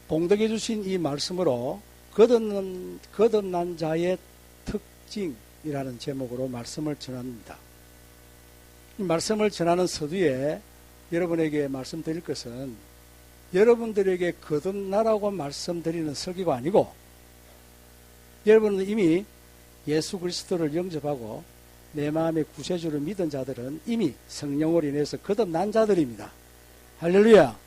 봉독해 주신 이 말씀으로 거듭난 자의 특징이라는 제목으로 말씀을 전합니다. 이 말씀을 전하는 서두에 여러분에게 말씀드릴 것은 여러분들에게 거듭나라고 말씀드리는 설교가 아니고, 여러분은 이미 예수 그리스도를 영접하고 내 마음의 구세주를 믿은 자들은 이미 성령으로 인해서 거듭난 자들입니다. 할렐루야.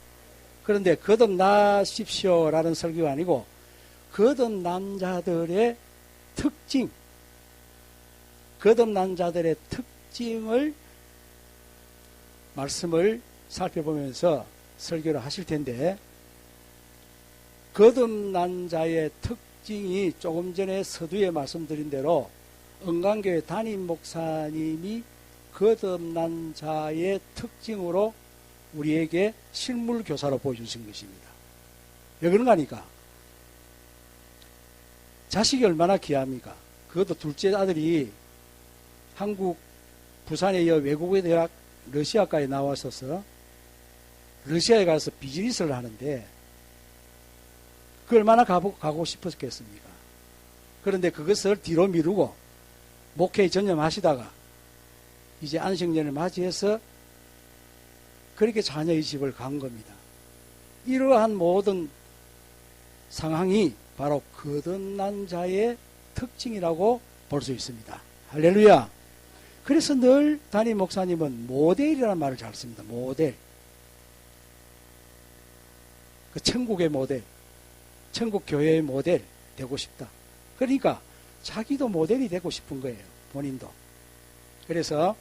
그런데 거듭나십시오라는 설교가 아니고 거듭난 자들의 특징, 거듭난 자들의 특징을 말씀을 살펴보면서 설교를 하실 텐데, 거듭난 자의 특징이 조금 전에 서두에 말씀드린 대로 은강교회 담임 목사님이 거듭난 자의 특징으로 우리에게 실물 교사로 보여주신 것입니다. 왜 그런가 하니까 자식이 얼마나 귀합니까? 그것도 둘째 아들이 한국 부산에 이어 외국의 대학 러시아과에 나왔어서 러시아에 가서 비즈니스를 하는데 그 얼마나 가고 싶었겠습니까? 그런데 그것을 뒤로 미루고 목회에 전념하시다가 이제 안식년을 맞이해서 그렇게 자녀의 집을 간 겁니다. 이러한 모든 상황이 바로 거듭난 자의 특징이라고 볼 수 있습니다. 할렐루야. 그래서 늘 담임 목사님은 모델이라는 말을 잘 씁니다. 모델. 그 천국의 모델, 천국 교회의 모델 되고 싶다. 그러니까 자기도 모델이 되고 싶은 거예요. 본인도. 그래서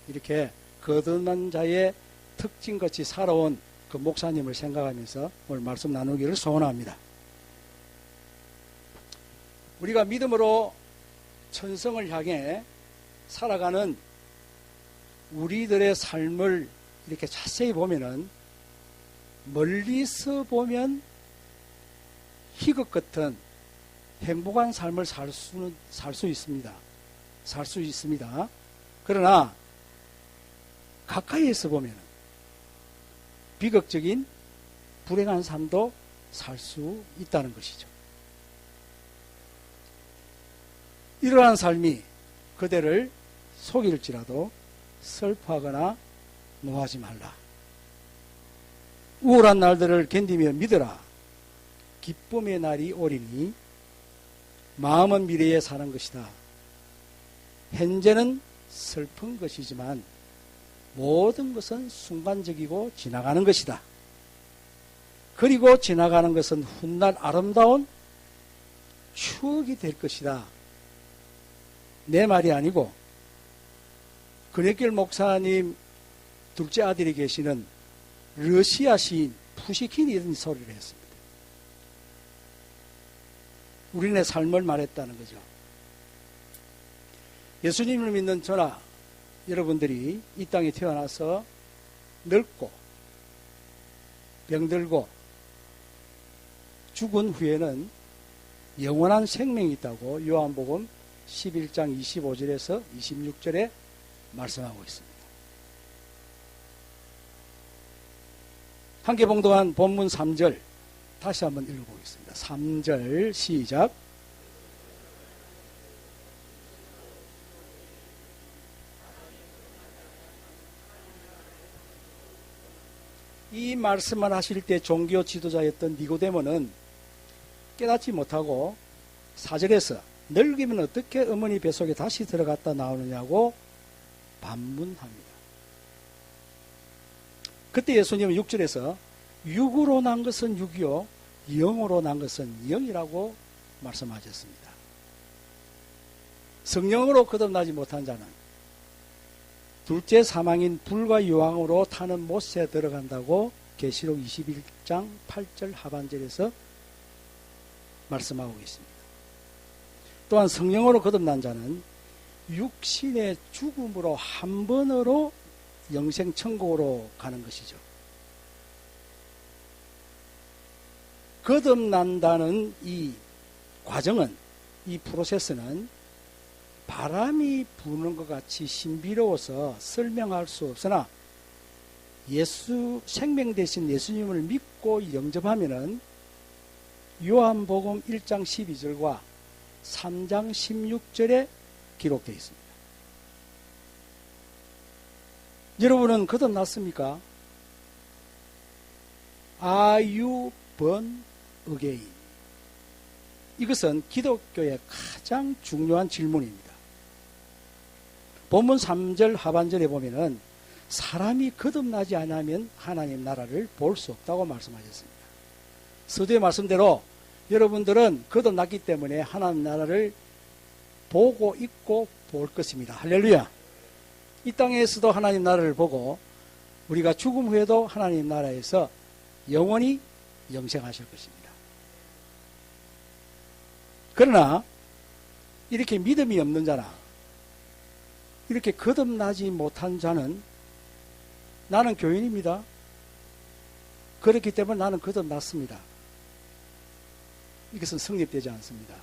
이렇게 거듭난 자의 특징같이 살아온 그 목사님을 생각하면서 오늘 말씀 나누기를 소원합니다. 우리가 믿음으로 천성을 향해 살아가는 우리들의 삶을 이렇게 자세히 보면은 멀리서 보면 희극 같은 행복한 삶을 살 수 있습니다. 살 수 있습니다. 그러나 가까이에서 보면 비극적인 불행한 삶도 살 수 있다는 것이죠. 이러한 삶이 그대를 속일지라도 슬퍼하거나 노하지 말라. 우울한 날들을 견디며 믿어라. 기쁨의 날이 오리니 마음은 미래에 사는 것이다. 현재는 슬픈 것이지만 모든 것은 순간적이고 지나가는 것이다. 그리고 지나가는 것은 훗날 아름다운 추억이 될 것이다. 내 말이 아니고 근혜길 목사님 둘째 아들이 계시는 러시아 시인 푸시킨이 이런 소리를 했습니다. 우리네 삶을 말했다는 거죠. 예수님을 믿는 저나 여러분들이 이 땅에 태어나서 늙고 병들고 죽은 후에는 영원한 생명이 있다고 요한복음 11장 25절에서 26절에 말씀하고 있습니다. 함께 봉독한 본문 3절 다시 한번 읽어보겠습니다. 3절 시작. 이 말씀을 하실 때 종교 지도자였던 니고데모는 깨닫지 못하고 4절에서 늙으면 어떻게 어머니 뱃속에 다시 들어갔다 나오느냐고 반문합니다. 그때 예수님은 6절에서 육으로 난 것은 육이요 영으로 난 것은 영이라고 말씀하셨습니다. 성령으로 거듭나지 못한 자는 둘째 사망인 불과 유황으로 타는 못에 들어간다고 계시록 21장 8절 하반절에서 말씀하고 있습니다. 또한 성령으로 거듭난 자는 육신의 죽음으로 한 번으로 영생 천국으로 가는 것이죠. 거듭난다는 이 과정은, 이 프로세스는 바람이 부는 것 같이 신비로워서 설명할 수 없으나 생명 대신 예수님을 믿고 영접하면은 요한복음 1장 12절과 3장 16절에 기록되어 있습니다. 여러분은 거듭났습니까? Are you born again? 이것은 기독교의 가장 중요한 질문입니다. 본문 3절 하반절에 보면은 사람이 거듭나지 않으면 하나님 나라를 볼 수 없다고 말씀하셨습니다. 서두의 말씀대로 여러분들은 거듭났기 때문에 하나님 나라를 보고 있고 볼 것입니다. 할렐루야. 이 땅에서도 하나님 나라를 보고 우리가 죽음 후에도 하나님 나라에서 영원히 영생하실 것입니다. 그러나 이렇게 믿음이 없는 자나 이렇게 거듭나지 못한 자는 나는 교인입니다. 그렇기 때문에 나는 거듭났습니다. 이것은 성립되지 않습니다.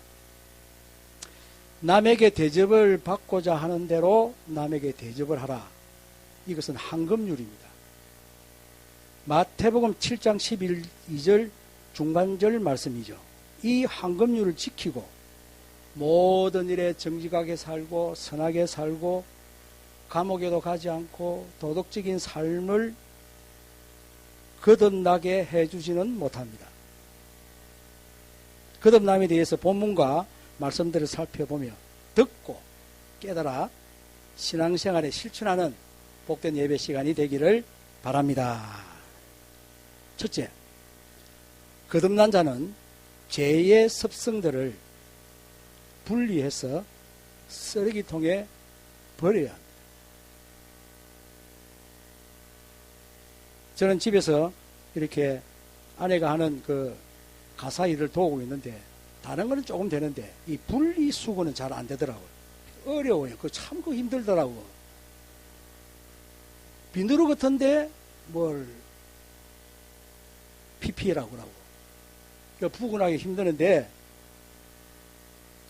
남에게 대접을 받고자 하는 대로 남에게 대접을 하라. 이것은 황금률입니다. 마태복음 7장 12절 중반절 말씀이죠. 이 황금률을 지키고 모든 일에 정직하게 살고 선하게 살고 감옥에도 가지 않고 도덕적인 삶을 거듭나게 해주지는 못합니다. 거듭남에 대해서 본문과 말씀들을 살펴보며 듣고 깨달아 신앙생활에 실천하는 복된 예배 시간이 되기를 바랍니다. 첫째, 거듭난 자는 죄의 습성들을 분리해서 쓰레기통에 버려야 합니다. 저는 집에서 이렇게 아내가 하는 그 가사 일을 도우고 있는데 다른 거는 조금 되는데 이 분리수거는 잘 안 되더라고요. 어려워요. 그거 참 힘들더라고. 비누로 같은데 뭘 PP라고 하고 부근하기 힘드는데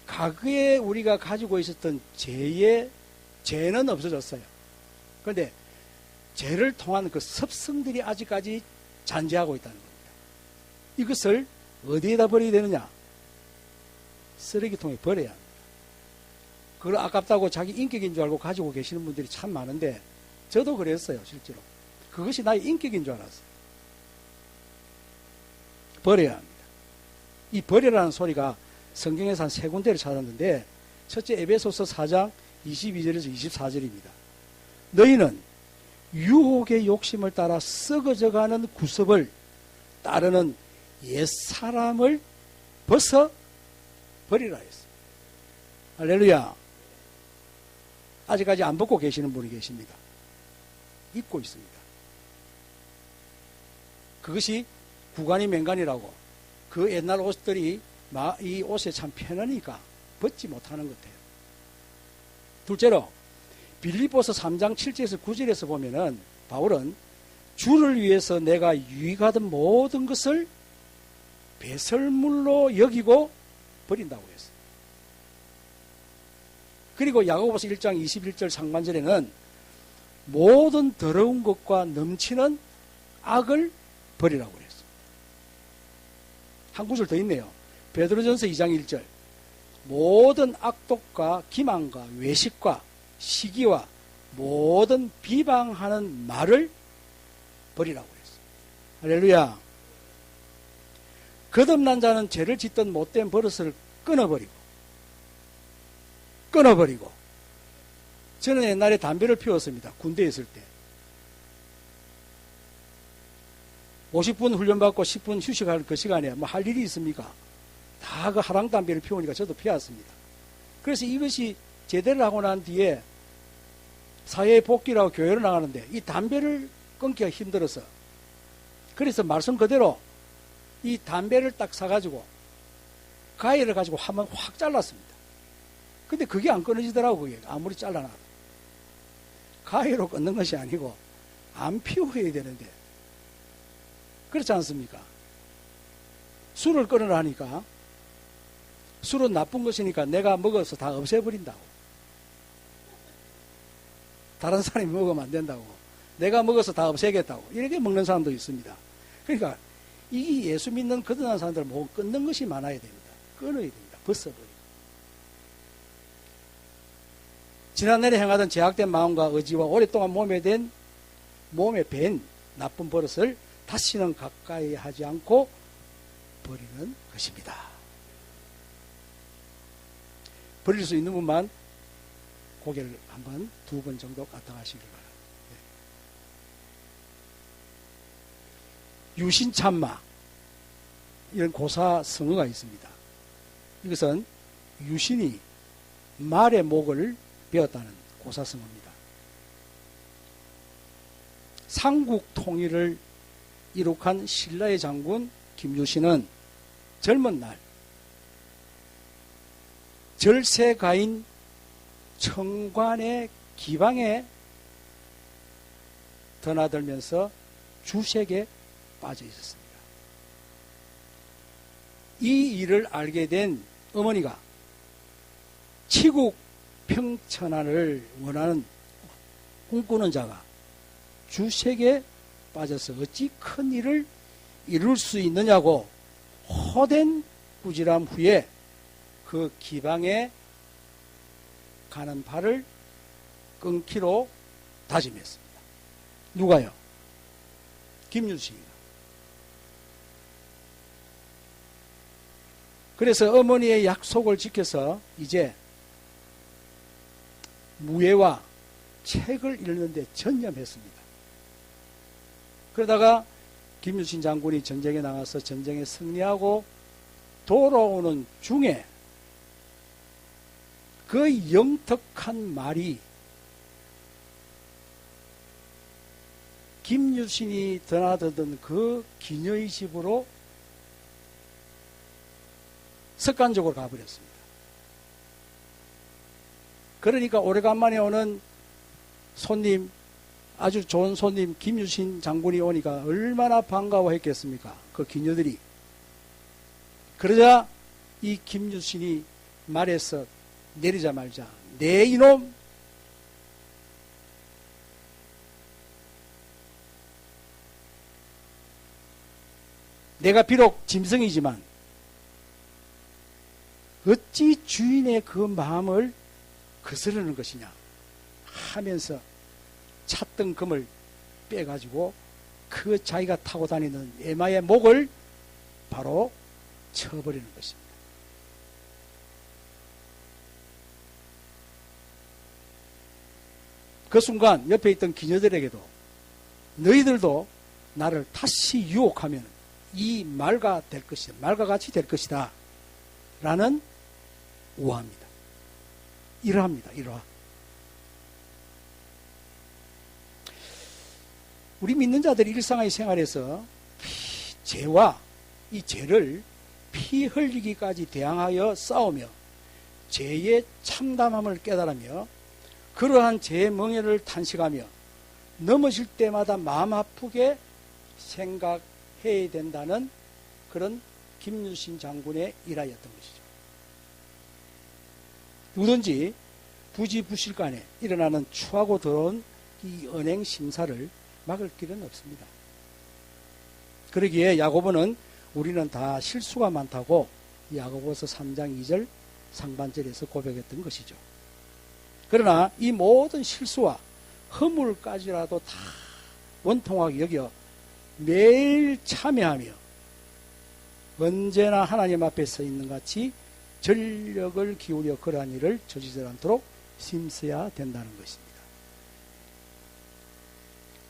과거에 우리가 가지고 있었던 죄는 없어졌어요. 그런데 죄를 통한 그 습성들이 아직까지 잔재하고 있다는 겁니다. 이것을 어디에다 버려야 되느냐? 쓰레기통에 버려야 합니다. 그걸 아깝다고 자기 인격인 줄 알고 가지고 계시는 분들이 참 많은데 저도 그랬어요, 실제로. 그것이 나의 인격인 줄 알았어요. 버려야 합니다. 이 버려라는 소리가 성경에서 한 3군데를 찾았는데 첫째 에베소서 4장 22절에서 24절입니다. 너희는 유혹의 욕심을 따라 썩어져가는 구습을 따르는 옛사람을 벗어 버리라 했어요. 할렐루야. 아직까지 안 벗고 계시는 분이 계십니다. 입고 있습니다. 그것이 구간이 맹간이라고 그 옛날 옷들이 이 옷에 참 편하니까 벗지 못하는 것 같아요. 둘째로 빌립보서 3장 7절에서 9절에서 보면은 바울은 주를 위해서 내가 유익하던 모든 것을 배설물로 여기고 버린다고 했어요. 그리고 야고보서 1장 21절 상반절에는 모든 더러운 것과 넘치는 악을 버리라고 했어요. 한 구절 더 있네요. 베드로전서 2장 1절 모든 악독과 기만과 외식과 시기와 모든 비방하는 말을 버리라고 했어요. 할렐루야. 거듭난 자는 죄를 짓던 못된 버릇을 끊어버리고 저는 옛날에 담배를 피웠습니다. 군대에 있을 때 50분 훈련받고 10분 휴식할 그 시간에 뭐 할 일이 있습니까? 다 그 하랑 담배를 피우니까 저도 피웠습니다. 그래서 이것이 제대를 하고 난 뒤에 사회에 복귀라고 교회를 나가는데 이 담배를 끊기가 힘들어서 그래서 말씀 그대로 이 담배를 딱 사가지고 가위를 가지고 한번 확 잘랐습니다. 근데 그게 안 끊어지더라고. 그게 아무리 잘라놔도 가위로 끊는 것이 아니고 안 피워야 되는데 그렇지 않습니까? 술을 끊으라니까 술은 나쁜 것이니까 내가 먹어서 다 없애버린다고. 다른 사람이 먹으면 안 된다고. 내가 먹어서 다 없애겠다고. 이렇게 먹는 사람도 있습니다. 그러니까 이 예수 믿는 거듭난 사람들 목은 끊는 것이 많아야 됩니다. 끊어야 됩니다. 벗어버리고. 지난날에 행하던 제약된 마음과 의지와 오랫동안 몸에 밴 나쁜 버릇을 다시는 가까이 하지 않고 버리는 것입니다. 버릴 수 있는 분만 고개를 한번 2번 정도 까딱하시길 바랍니다. 유신참마, 이런 고사성어가 있습니다. 이것은 유신이 말의 목을 베었다는 고사성어입니다. 삼국 통일을 이룩한 신라의 장군 김유신은 젊은 날 절세가인 청관의 기방에 드나들면서 주색에 빠져 있었습니다. 이 일을 알게 된 어머니가 치국 평천안을 원하는 꿈꾸는 자가 주색에 빠져서 어찌 큰 일을 이룰 수 있느냐고 호된 꾸지람 후에 그 기방에 가는 발을 끊기로 다짐했습니다. 누가요? 김유신이가. 그래서 어머니의 약속을 지켜서 이제 무예와 책을 읽는데 전념했습니다. 그러다가 김유신 장군이 전쟁에 나가서 전쟁에 승리하고 돌아오는 중에 그 영특한 말이 김유신이 드나들던 그 기녀의 집으로 습관적으로 가버렸습니다. 그러니까 오래간만에 오는 손님, 아주 좋은 손님 김유신 장군이 오니까 얼마나 반가워했겠습니까? 그 기녀들이. 그러자 이 김유신이 말에서 내리자마자 내 이놈, 내가 비록 짐승이지만 어찌 주인의 그 마음을 거스르는 것이냐 하면서 찼던 금을 빼가지고 그 자기가 타고 다니는 에마의 목을 바로 쳐버리는 것입니다. 그 순간 옆에 있던 기녀들에게도 너희들도 나를 다시 유혹하면 이 말과 될 것이다. 말과 같이 될 것이다. 라는 우화입니다. 이러합니다. 이러하. 우리 믿는 자들이 일상의 생활에서 죄와 이 죄를 피 흘리기까지 대항하여 싸우며 죄의 참담함을 깨달으며 그러한 죄의 멍에를 탄식하며 넘어질 때마다 마음 아프게 생각해야 된다는 그런 김유신 장군의 일화였던 것이죠. 누구든지 부지부실간에 일어나는 추하고 더러운 이 언행 심사를 막을 길은 없습니다. 그러기에 야고보는 우리는 다 실수가 많다고 야고보서 3장 2절 상반절에서 고백했던 것이죠. 그러나 이 모든 실수와 허물까지라도 다 원통하게 여겨 매일 참여하며 언제나 하나님 앞에 서 있는 같이 전력을 기울여 그러한 일을 저지지 않도록 힘써야 된다는 것입니다.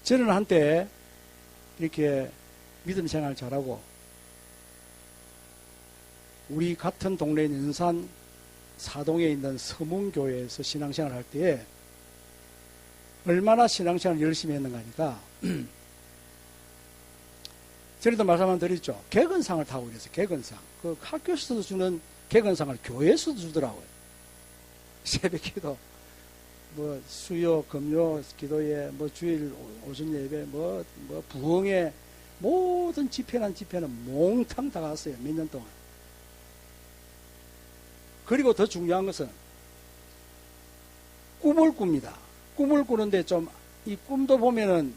저는 한때 이렇게 믿음 생활 잘하고 우리 같은 동네 연산 사동에 있는 서문교회에서 신앙생활 할 때에 얼마나 신앙생활을 열심히 했는가 하니까 전에도 말씀 한번 드렸죠. 개근상을 타고 그래서 개근상. 그 학교에서도 주는 개근상을 교회에서도 주더라고요. 새벽기도, 뭐 수요, 금요 기도회, 뭐 주일 오전 예배, 뭐 부흥회 모든 집회란 집회는 몽탕 다 갔어요. 몇 년 동안. 그리고 더 중요한 것은 꿈을 꿉니다. 꿈을 꾸는데 좀 이 꿈도 보면은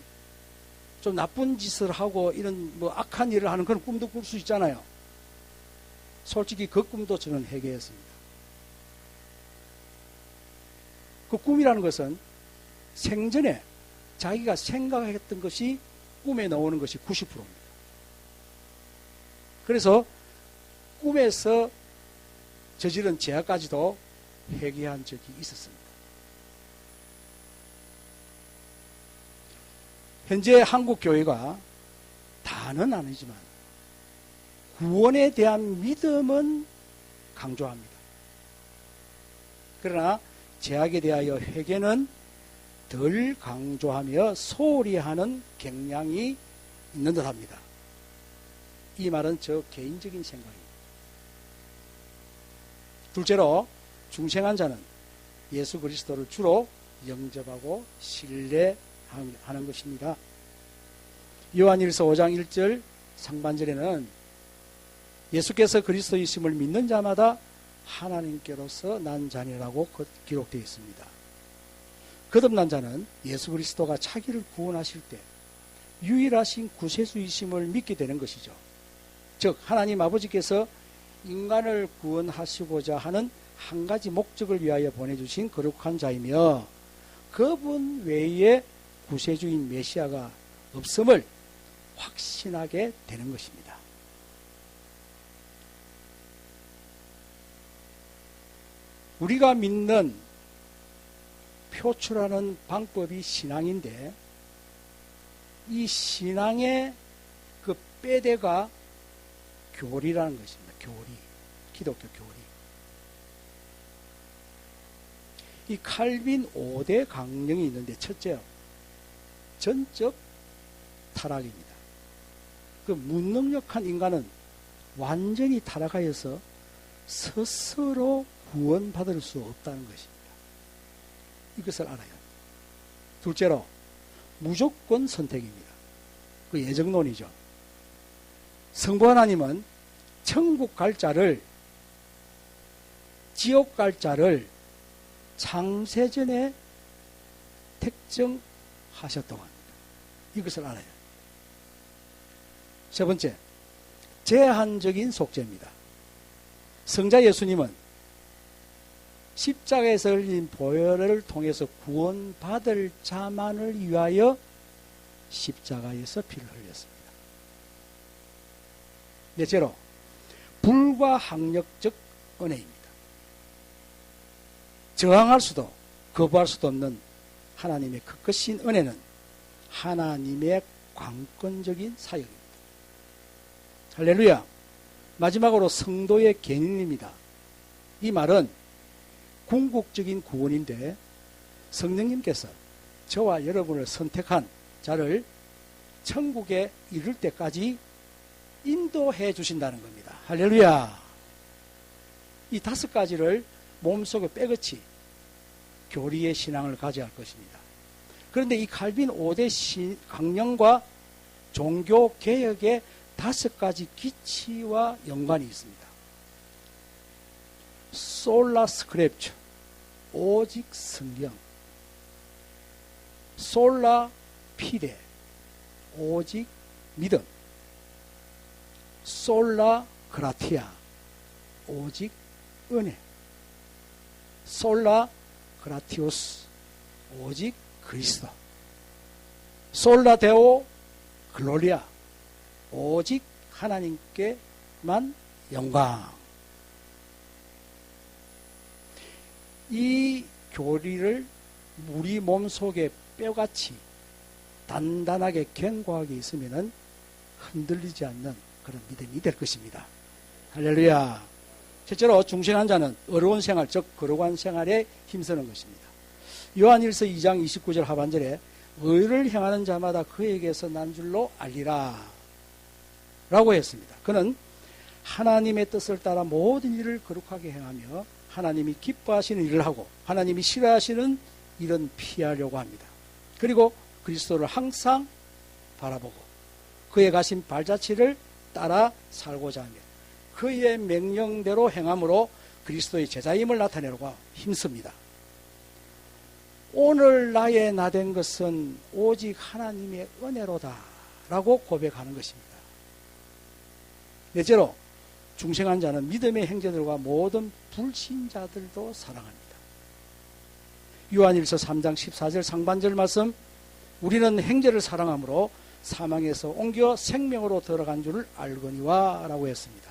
좀 나쁜 짓을 하고 이런 뭐 악한 일을 하는 그런 꿈도 꿀 수 있잖아요. 솔직히 그 꿈도 저는 회개했습니다. 그 꿈이라는 것은 생전에 자기가 생각했던 것이 꿈에 나오는 것이 90%입니다. 그래서 꿈에서 저지른 죄악까지도 회개한 적이 있었습니다. 현재 한국 교회가 다는 아니지만 구원에 대한 믿음은 강조합니다. 그러나 죄악에 대하여 회개는 덜 강조하며 소홀히 하는 경향이 있는 듯합니다. 이 말은 저 개인적인 생각입니다. 둘째로 중생한 자는 예수 그리스도를 주로 영접하고 신뢰하는 것입니다. 요한일서 5장 1절 상반절에는 예수께서 그리스도이심을 믿는 자마다 하나님께로서 난 자니라고 기록되어 있습니다. 거듭난 자는 예수 그리스도가 자기를 구원하실 때 유일하신 구세주이심을 믿게 되는 것이죠. 즉 하나님 아버지께서 인간을 구원하시고자 하는 한 가지 목적을 위하여 보내주신 거룩한 자이며 그분 외에 구세주인 메시아가 없음을 확신하게 되는 것입니다. 우리가 믿는 표출하는 방법이 신앙인데 이 신앙의 그 빼대가 교리라는 것입니다. 교리. 기독교 교리. 이 칼빈 5대 강령이 있는데 첫째요. 전적 타락입니다. 그 무능력한 인간은 완전히 타락하여서 스스로 구원받을 수 없다는 것입니다. 이것을 알아야 합니다. 둘째로 무조건 선택입니다. 그 예정론이죠. 성부 하나님은 천국 갈 자를 지옥 갈 자를 창세전에 택정하셨다고 합니다. 이것을 알아야 합니다. 세 번째, 제한적인 속죄입니다. 성자 예수님은 십자가에서 흘린 보혈을 통해서 구원받을 자만을 위하여 십자가에서 피를 흘렸습니다. 넷째로 불가항력적 은혜입니다. 저항할 수도 거부할 수도 없는 하나님의 그 크신 은혜는 하나님의 관건적인 사역입니다. 할렐루야. 마지막으로 성도의 개인입니다. 이 말은 궁극적인 구원인데 성령님께서 저와 여러분을 선택한 자를 천국에 이를 때까지 인도해 주신다는 겁니다. 할렐루야. 이 5가지를 몸속에 빼긋이 교리의 신앙을 가져야 할 것입니다. 그런데 이 칼빈 5대 강령과 종교 개혁의 5가지 기치와 연관이 있습니다. 솔라 스크립처, 오직 성경. 솔라 피데, 오직 믿음. 솔라 그라티아, 오직 은혜. 솔라 그라티오스, 오직 그리스도. 솔라 데오 글로리아, 오직 하나님께만 영광. 이 교리를 우리 몸속에 뼈같이 단단하게 견고하게 있으면 흔들리지 않는 그런 믿음이 될 것입니다. 할렐루야. 첫째로 중생한 자는 어려운 생활, 즉 거룩한 생활에 힘쓰는 것입니다. 요한일서 2장 29절 하반절에 의를 행하는 자마다 그에게서 난 줄로 알리라 라고 했습니다. 그는 하나님의 뜻을 따라 모든 일을 거룩하게 행하며 하나님이 기뻐하시는 일을 하고 하나님이 싫어하시는 일은 피하려고 합니다. 그리고 그리스도를 항상 바라보고 그의 가신 발자취를 따라 살고자 하며 그의 명령대로 행함으로 그리스도의 제자임을 나타내려고 힘씁니다. 오늘 나의 나된 것은 오직 하나님의 은혜로다 라고 고백하는 것입니다. 넷째로 중생한 자는 믿음의 형제들과 모든 불신자들도 사랑합니다. 요한일서 3장 14절 상반절 말씀, 우리는 형제를 사랑함으로 사망에서 옮겨 생명으로 들어간 줄을 알거니와 라고 했습니다.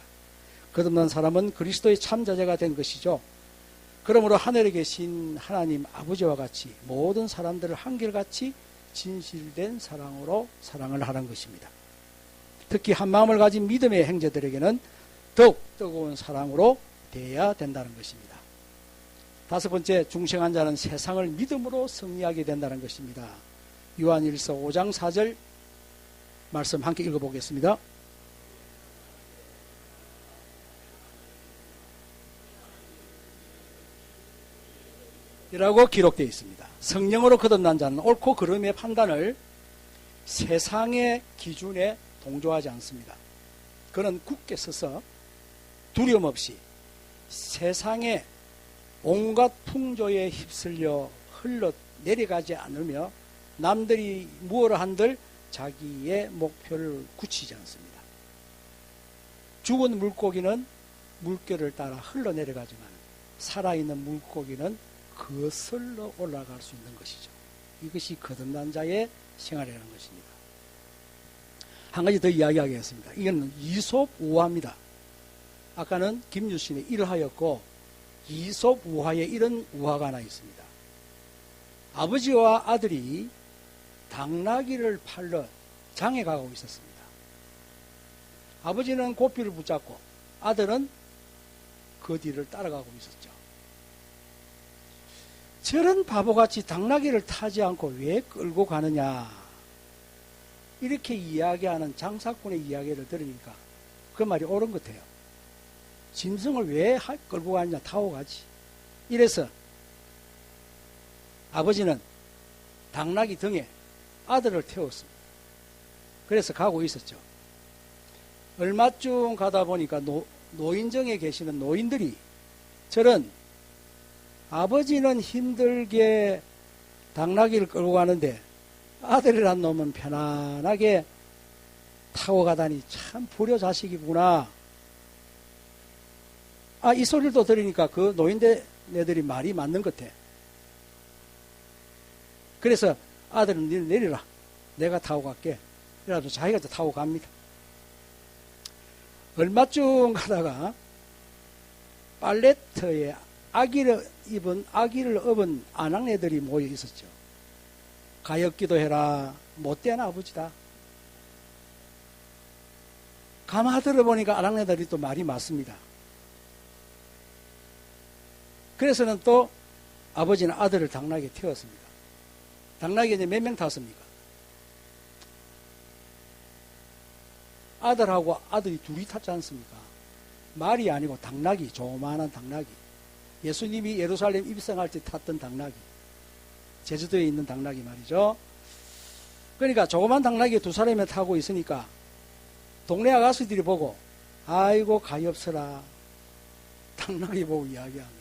거듭난 사람은 그리스도의 참자제가 된 것이죠. 그러므로 하늘에 계신 하나님 아버지와 같이 모든 사람들을 한결같이 진실된 사랑으로 사랑을 하는 것입니다. 특히 한 마음을 가진 믿음의 형제들에게는 더욱 뜨거운 사랑으로 대해야 된다는 것입니다. 다섯 번째, 중생한 자는 세상을 믿음으로 승리하게 된다는 것입니다. 요한일서 5장 4절 말씀 함께 읽어보겠습니다. 이라고 기록되어 있습니다. 성령으로 거듭난 자는 옳고 그름의 판단을 세상의 기준에 동조하지 않습니다. 그는 굳게 서서 두려움 없이 세상의 온갖 풍조에 휩쓸려 흘러 내려가지 않으며 남들이 무엇을 한들 자기의 목표를 굳히지 않습니다. 죽은 물고기는 물결을 따라 흘러내려가지만 살아있는 물고기는 거슬러 올라갈 수 있는 것이죠. 이것이 거듭난 자의 생활이라는 것입니다. 한 가지 더 이야기하겠습니다. 이건 이솝 우화입니다. 아까는 김유신의 일하였고 이솝 우화에 이런 우화가 하나 있습니다. 아버지와 아들이 당나귀를 팔러 장에 가고 있었습니다. 아버지는 고삐를 붙잡고 아들은 그 뒤를 따라가고 있었죠. 저런 바보같이 당나귀를 타지 않고 왜 끌고 가느냐, 이렇게 이야기하는 장사꾼의 이야기를 들으니까 그 말이 옳은 것 같아요. 짐승을 왜 끌고 가느냐, 타고 가지. 이래서 아버지는 당나귀 등에 아들을 태웠습니다. 그래서 가고 있었죠. 얼마쯤 가다 보니까 노인정에 계시는 노인들이 저런 아버지는 힘들게 당나귀를 끌고 가는데 아들이란 놈은 편안하게 타고 가다니 참 불효자식이구나. 이 소리를 또 들으니까 그 노인네들이 말이 맞는 것 같아. 그래서 아들은 니 내리라, 내가 타고 갈게. 이라도 자기가 또 타고 갑니다. 얼마쯤 가다가 빨래터에 아기를 업은 아낙네들이 모여 있었죠. 가엾기도 해라, 못된 아버지다. 가만 들어보니까 아낙네들이 또 말이 맞습니다. 그래서는 또 아버지는 아들을 당나귀에 태웠습니다. 당나귀에 이제 몇 명 탔습니까? 아들하고 아들이 둘이 탔지 않습니까? 말이 아니고 당나귀, 조그마한 당나귀. 예수님이 예루살렘 입성할 때 탔던 당나귀. 제주도에 있는 당나귀 말이죠. 그러니까 조그만 당나귀에 두 사람이 타고 있으니까 동네 아가씨들이 보고 아이고 가엾어라, 당나귀 보고 이야기합니다.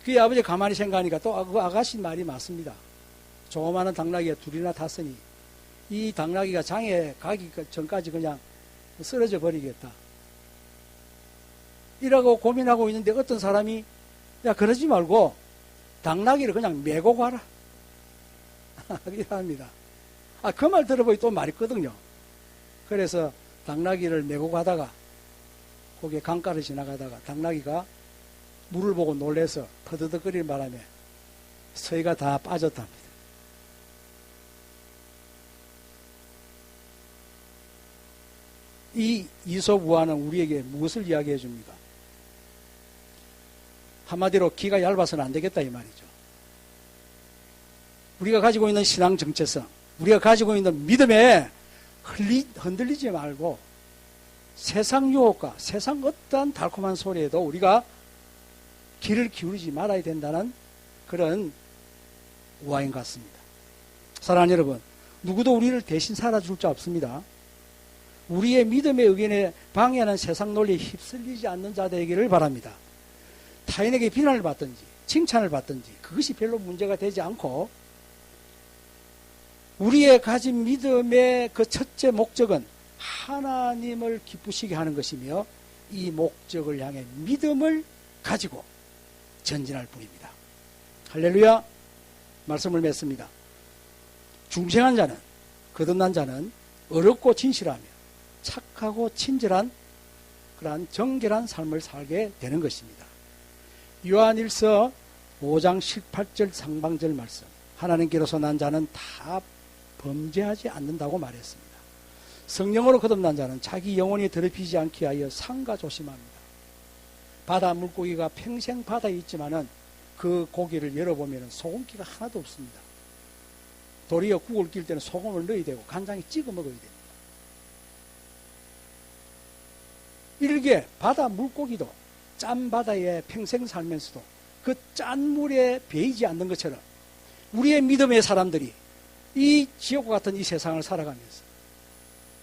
그의 아버지 가만히 생각하니까 또 그 아가씨 말이 맞습니다. 조그마한 당나귀가 둘이나 탔으니 이 당나귀가 장에 가기 전까지 그냥 쓰러져 버리겠다. 이라고 고민하고 있는데 어떤 사람이 야, 그러지 말고 당나귀를 그냥 메고 가라. 이랍니다. 그 말 들어보니 또 말이 있거든요. 그래서 당나귀를 메고 가다가 거기에 강가를 지나가다가 당나귀가 물을 보고 놀래서 퍼드덕거리는 바람에 서희가 다 빠졌답니다. 이 이솝 우화는 우리에게 무엇을 이야기해 줍니까? 한마디로 기가 얇아서는 안 되겠다 이 말이죠. 우리가 가지고 있는 신앙 정체성, 우리가 가지고 있는 믿음에 흔들리지 말고 세상 유혹과 세상 어떠한 달콤한 소리에도 우리가 귀를 기울이지 말아야 된다는 그런 우화인 것 같습니다. 사랑하는 여러분, 누구도 우리를 대신 살아줄 자 없습니다. 우리의 믿음의 의견에 방해하는 세상 논리에 휩쓸리지 않는 자 되기를 바랍니다. 타인에게 비난을 받든지 칭찬을 받든지 그것이 별로 문제가 되지 않고 우리의 가진 믿음의 그 첫째 목적은 하나님을 기쁘시게 하는 것이며 이 목적을 향해 믿음을 가지고 전진할 뿐입니다. 할렐루야. 말씀을 맺습니다. 중생한 자는, 거듭난 자는 어렵고 진실하며 착하고 친절한 그러한 정결한 삶을 살게 되는 것입니다. 요한일서 5장 18절 상반절 말씀, 하나님께로서 난 자는 다 범죄하지 않는다고 말했습니다. 성령으로 거듭난 자는 자기 영혼이 더럽히지 않게 하여 상가 조심합니다. 바다 물고기가 평생 바다에 있지만은 그 고기를 열어보면 소금기가 하나도 없습니다. 도리어 국을 낄 때는 소금을 넣어야 되고 간장에 찍어 먹어야 됩니다. 이렇게 바다 물고기도 짠 바다에 평생 살면서도 그 짠 물에 배이지 않는 것처럼 우리의 믿음의 사람들이 이 지옥과 같은 이 세상을 살아가면서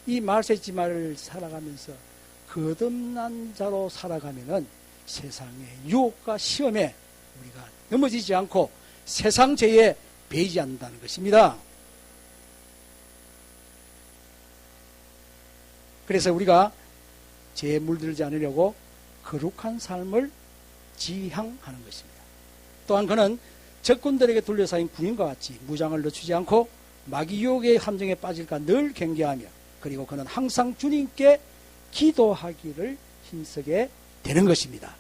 이 말세지마를 살아가면서 거듭난 자로 살아가면은 세상의 유혹과 시험에 우리가 넘어지지 않고 세상 죄에 배이지 않는다는 것입니다. 그래서 우리가 죄에 물들지 않으려고 거룩한 삶을 지향하는 것입니다. 또한 그는 적군들에게 둘러싸인 군인과 같이 무장을 늦추지 않고 마귀 유혹의 함정에 빠질까 늘 경계하며, 그리고 그는 항상 주님께 기도하기를 힘쓰게 되는 것입니다.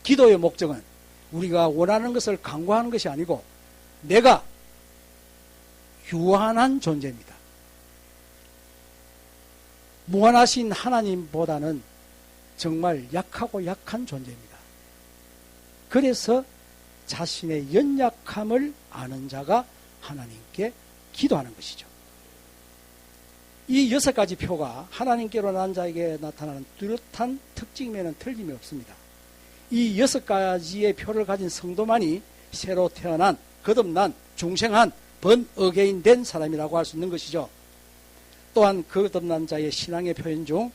기도의 목적은 우리가 원하는 것을 강구하는 것이 아니고 내가 유한한 존재입니다. 무한하신 하나님보다는 정말 약하고 약한 존재입니다. 그래서 자신의 연약함을 아는 자가 하나님께 기도하는 것이죠. 이 6가지 표가 하나님께로 난 자에게 나타나는 뚜렷한 특징에는 틀림이 없습니다. 이 6가지의 표를 가진 성도만이 새로 태어난, 거듭난, 중생한, 번어게인 된 사람이라고 할 수 있는 것이죠. 또한 거듭난 자의 신앙의 표현 중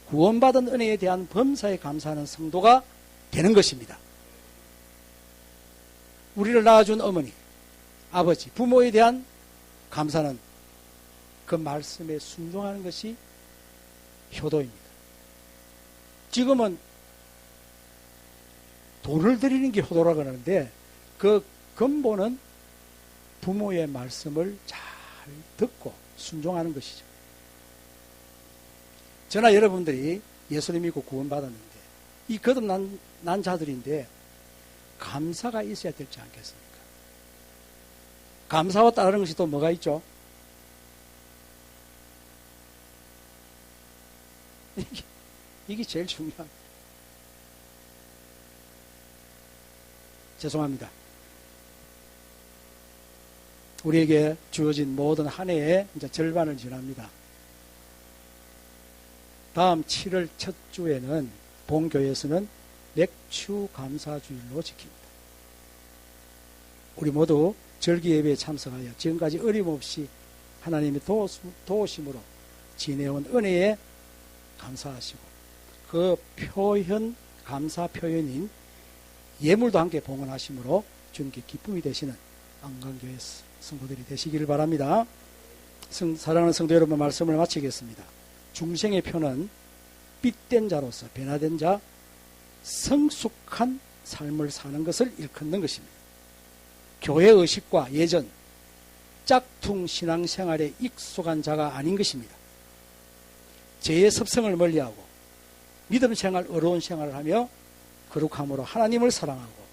구원받은 은혜에 대한 범사에 감사하는 성도가 되는 것입니다. 우리를 낳아준 어머니, 아버지, 부모에 대한 감사는 그 말씀에 순종하는 것이 효도입니다. 지금은 돈을 드리는 게 효도라고 하는데 그 근본은 부모의 말씀을 잘 듣고 순종하는 것이죠. 저나 여러분들이 예수를 믿고 구원받았는데 이 거듭난 자들인데 감사가 있어야 되지 않겠습니까? 감사와 따르는 것이 또 뭐가 있죠? 이게 제일 중요합니다. 죄송합니다. 우리에게 주어진 모든 한 해의 이제 절반을 지납니다. 다음 7월 첫 주에는 본교회에서는 맥주 감사주일로 지킵니다. 우리 모두 절기 예배에 참석하여 지금까지 어림없이 하나님의 도우심으로 지내온 은혜에 감사하시고 그 표현, 감사 표현인 예물도 함께 봉헌하심으로 주님께 기쁨이 되시는 안강교회 성도들이 되시기를 바랍니다. 사랑하는 성도 여러분, 말씀을 마치겠습니다. 중생의 표는 빚된 자로서 변화된 자, 성숙한 삶을 사는 것을 일컫는 것입니다. 교회 의식과 예전 짝퉁 신앙생활에 익숙한 자가 아닌 것입니다. 죄의 습성을 멀리하고 믿음 생활, 어려운 생활을 하며 거룩함으로 하나님을 사랑하고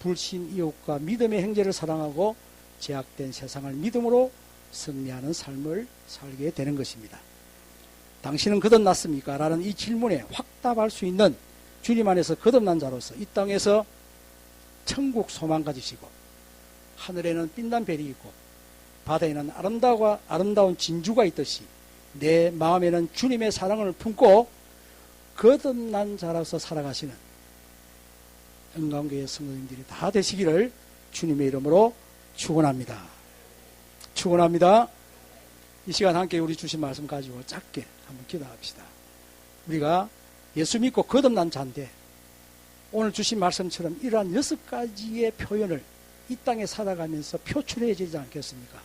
불신 이웃과 믿음의 형제를 사랑하고 제약된 세상을 믿음으로 승리하는 삶을 살게 되는 것입니다. 당신은 거듭났습니까? 라는 이 질문에 확답할 수 있는 주님 안에서 거듭난 자로서 이 땅에서 천국 소망 가지시고 하늘에는 빛난 별이 있고 바다에는 아름다운 진주가 있듯이 내 마음에는 주님의 사랑을 품고 거듭난 자로서 살아가시는 은강교회 성도님들이 다 되시기를 주님의 이름으로 축원합니다. 축원합니다. 이 시간 함께 우리 주신 말씀 가지고 짧게 한번 기도합시다. 우리가 예수 믿고 거듭난 자인데 오늘 주신 말씀처럼 이러한 6가지의 표현을 이 땅에 살아가면서 표출해지지 않겠습니까?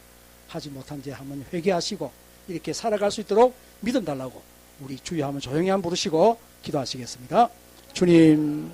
하지 못한 죄 하면 회개하시고 이렇게 살아갈 수 있도록 믿음 달라고 우리 주여 한번 조용히 한번 부르시고 기도하시겠습니다. 주님,